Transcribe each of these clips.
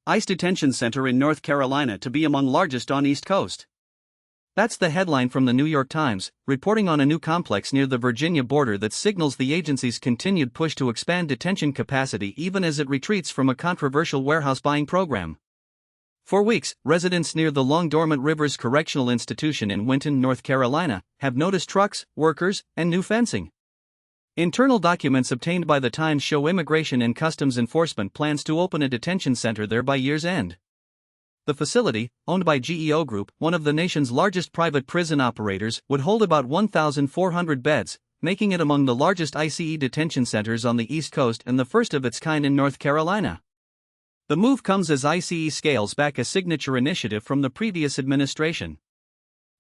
ICE Detention Center in North Carolina to be among largest on East Coast. That's the headline from the New York Times, reporting on a new complex near the Virginia border that signals the agency's continued push to expand detention capacity even as it retreats from a controversial warehouse buying program. For weeks, residents near the long-dormant Rivers Correctional Institution in Winton, North Carolina, have noticed trucks, workers, and new fencing. Internal documents obtained by the Times show Immigration and Customs Enforcement plans to open a detention center there by year's end. The facility, owned by GEO Group, one of the nation's largest private prison operators, would hold about 1,400 beds, making it among the largest ICE detention centers on the East Coast and the first of its kind in North Carolina. The move comes as ICE scales back a signature initiative from the previous administration.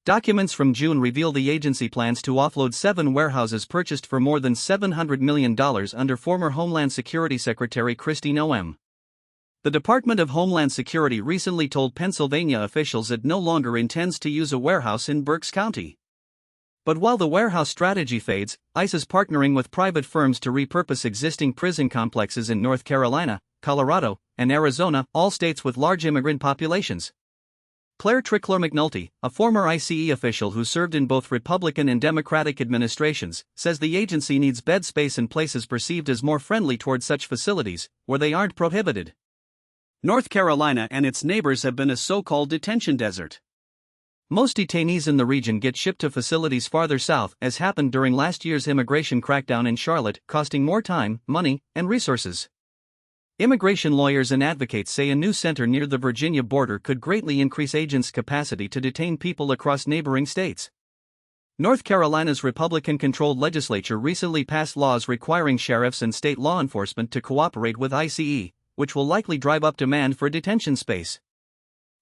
Documents from June reveal the agency plans to offload 7 warehouses purchased for more than $700 million under former Homeland Security Secretary Kristi Noem. The Department of Homeland Security recently told Pennsylvania officials it no longer intends to use a warehouse in Berks County. But while the warehouse strategy fades, ICE is partnering with private firms to repurpose existing prison complexes in North Carolina, Colorado, and Arizona, all states with large immigrant populations. Claire Trickler McNulty, a former ICE official who served in both Republican and Democratic administrations, says the agency needs bed space in places perceived as more friendly toward such facilities, where they aren't prohibited. North Carolina and its neighbors have been a so-called detention desert. Most detainees in the region get shipped to facilities farther south, as happened during last year's immigration crackdown in Charlotte, costing more time, money, and resources. Immigration lawyers and advocates say a new center near the Virginia border could greatly increase agents' capacity to detain people across neighboring states. North Carolina's Republican-controlled legislature recently passed laws requiring sheriffs and state law enforcement to cooperate with ICE, which will likely drive up demand for detention space.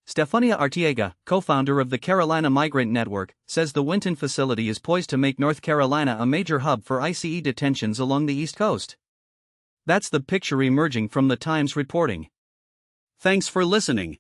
Stefania Artiega, co-founder of the Carolina Migrant Network, says the Winton facility is poised to make North Carolina a major hub for ICE detentions along the East Coast. That's the picture emerging from the Times reporting. Thanks for listening.